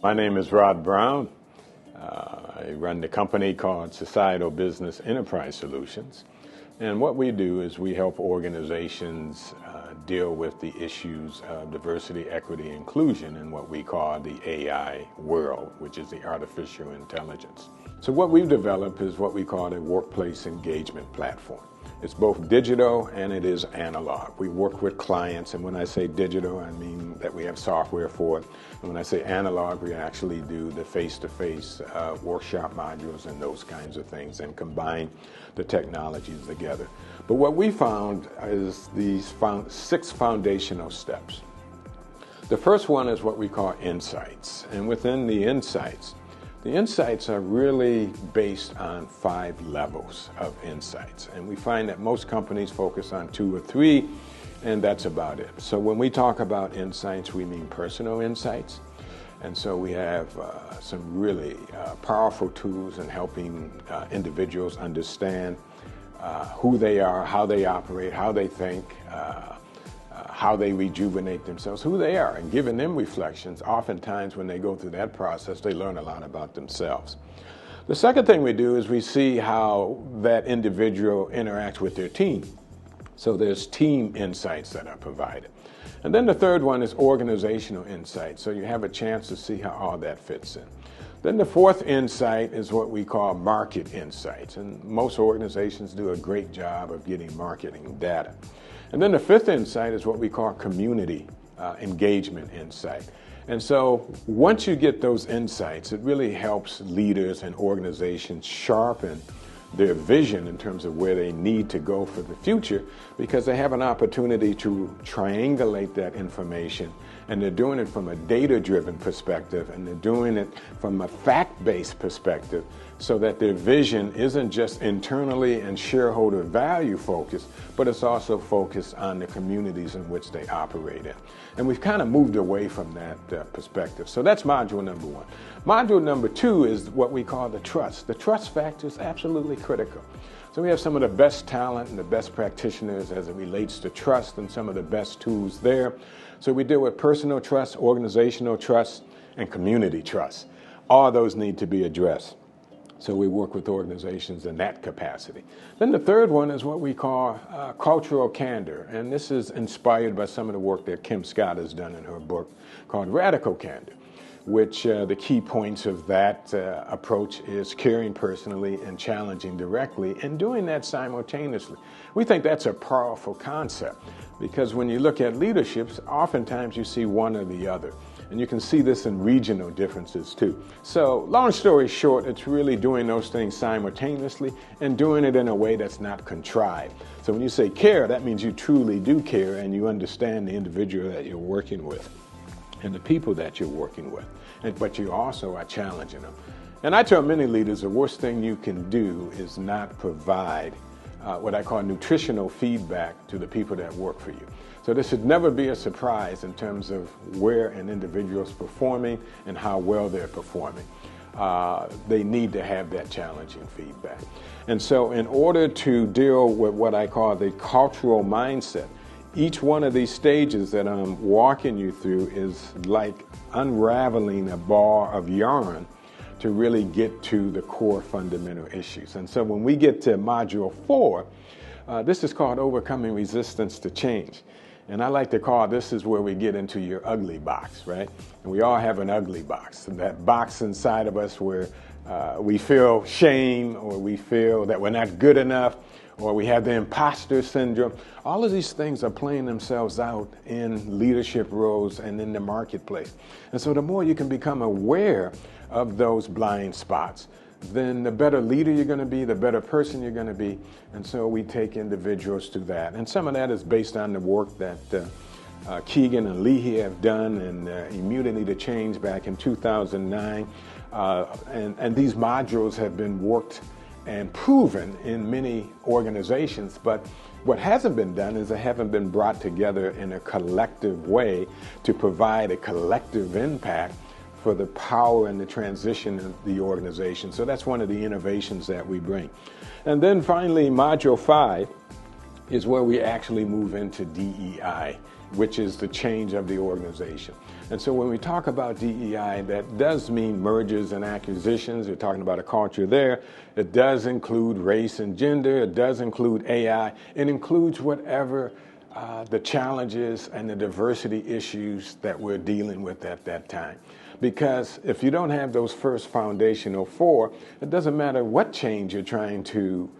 My name is Rod Brown. I run the company called Societal Business Enterprise Solutions. And what we do is we help organizations deal with the issues of diversity, equity, inclusion in what we call the AI world, which is the artificial intelligence. So what we've developed is what we call a workplace engagement platform. It's both digital and it is analog. We work with clients, and when I say digital, I mean that we have software for it. And when I say analog, we actually do the face-to-face workshop modules and those kinds of things and combine the technologies together. But what we found is these 6 foundational steps. The first one is what we call insights. And within the insights are really based on 5 levels of insights. And we find that most companies focus on 2 or 3, and that's about it. So when we talk about insights, we mean personal insights. And so we have some really powerful tools in helping individuals understand who they are, how they operate, how they think, how they rejuvenate themselves, who they are, and giving them reflections. Oftentimes when they go through that process, they learn a lot about themselves. The second thing we do is we see how that individual interacts with their team. So there's team insights that are provided. And then the third one is organizational insight. So you have a chance to see how all that fits in. Then the fourth insight is what we call market insights. And most organizations do a great job of getting marketing data. And then the fifth insight is what we call community engagement insight. And so once you get those insights, it really helps leaders and organizations sharpen their vision in terms of where they need to go for the future, because they have an opportunity to triangulate that information, and they're doing it from a data-driven perspective, and they're doing it from a fact-based perspective, so that their vision isn't just internally and shareholder value focused, but it's also focused on the communities in which they operate in. And we've kind of moved away from that perspective. So that's module number 1. Module number 2 is what we call the trust. The trust factor is absolutely critical. So we have some of the best talent and the best practitioners as it relates to trust, and some of the best tools there. So we deal with personal trust, organizational trust, and community trust. All those need to be addressed. So we work with organizations in that capacity. Then the third one is what we call cultural candor. And this is inspired by some of the work that Kim Scott has done in her book called Radical Candor, which the key points of that approach is caring personally and challenging directly, and doing that simultaneously. We think that's a powerful concept, because when you look at leaderships, oftentimes you see one or the other. And you can see this in regional differences too. So long story short, it's really doing those things simultaneously and doing it in a way that's not contrived. So when you say care, that means you truly do care and you understand the individual that you're working with and the people that you're working with. But you also are challenging them. And I tell many leaders the worst thing you can do is not provide what I call nutritional feedback to the people that work for you. So this should never be a surprise in terms of where an individual is performing and how well they're performing. They need to have that challenging feedback. And so in order to deal with what I call the cultural mindset, each one of these stages that I'm walking you through is like unraveling a ball of yarn to really get to the core fundamental issues. And so when we get to module 4, this is called overcoming resistance to change. And I like to call this is where we get into your ugly box, right? And we all have an ugly box, that box inside of us where we feel shame, or we feel that we're not good enough, or we have the imposter syndrome. All of these things are playing themselves out in leadership roles and in the marketplace. And so the more you can become aware of those blind spots, then the better leader you're going to be, the better person you're going to be. And so we take individuals to that. And some of that is based on the work that Keegan and Leahy have done in Immunity to Change back in 2009. And these modules have been worked and proven in many organizations. But what hasn't been done is they haven't been brought together in a collective way to provide a collective impact for the power and the transition of the organization. So that's one of the innovations that we bring. And then finally, module 5 is where we actually move into DEI which is the change of the organization. And so when we talk about DEI, that does mean mergers and acquisitions. We're talking about a culture there. It does include race and gender. It does include AI. It includes whatever the challenges and the diversity issues that we're dealing with at that time. Because if you don't have those first foundational four, it doesn't matter what change you're trying to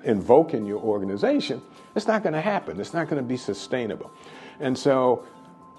invoke in your organization, it's not going to happen. It's not going to be sustainable. And so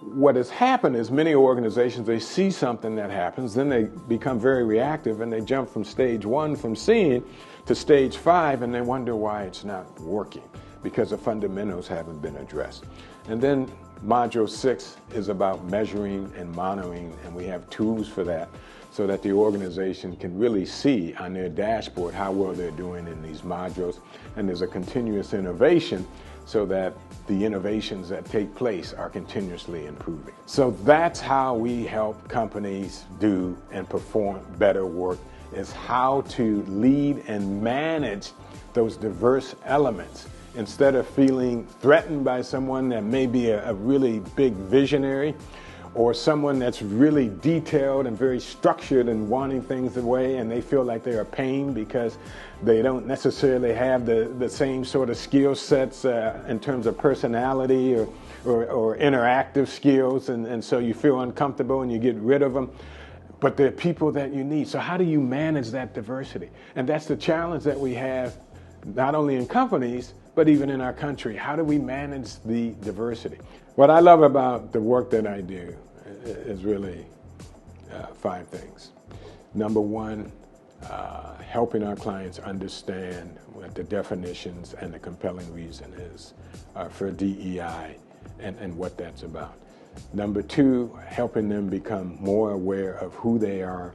what has happened is many organizations, they see something that happens, then they become very reactive and they jump from stage 1, from seeing, to stage 5, and they wonder why it's not working, because the fundamentals haven't been addressed. And then Module 6 is about measuring and monitoring, and we have tools for that so that the organization can really see on their dashboard how well they're doing in these modules. And there's a continuous innovation so that the innovations that take place are continuously improving. So that's how we help companies do and perform better work, is how to lead and manage those diverse elements. Instead of feeling threatened by someone that may be a really big visionary, or someone that's really detailed and very structured and wanting things the way, and they feel like they're a pain because they don't necessarily have the same sort of skill sets in terms of personality or interactive skills, and so you feel uncomfortable and you get rid of them. But they're people that you need. So how do you manage that diversity? And that's the challenge that we have, not only in companies, but even in our country. How do we manage the diversity? What I love about the work that I do is really 5 things. Number 1, helping our clients understand what the definitions and the compelling reason is for DEI and what that's about. Number 2, helping them become more aware of who they are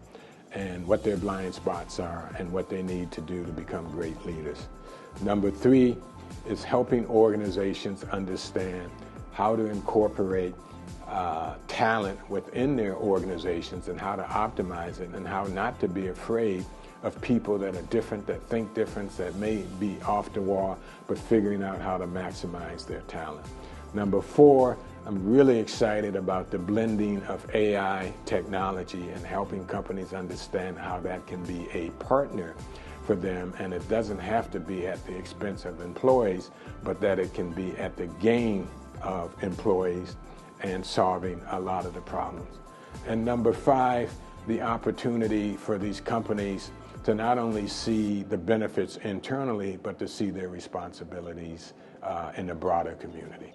and what their blind spots are and what they need to do to become great leaders. Number 3 is helping organizations understand how to incorporate talent within their organizations and how to optimize it, and how not to be afraid of people that are different, that think different, that may be off the wall, but figuring out how to maximize their talent. Number 4, I'm really excited about the blending of AI technology and helping companies understand how that can be a partner for them, and it doesn't have to be at the expense of employees, but that it can be at the gain of employees and solving a lot of the problems. And number 5, the opportunity for these companies to not only see the benefits internally, but to see their responsibilities in the broader community.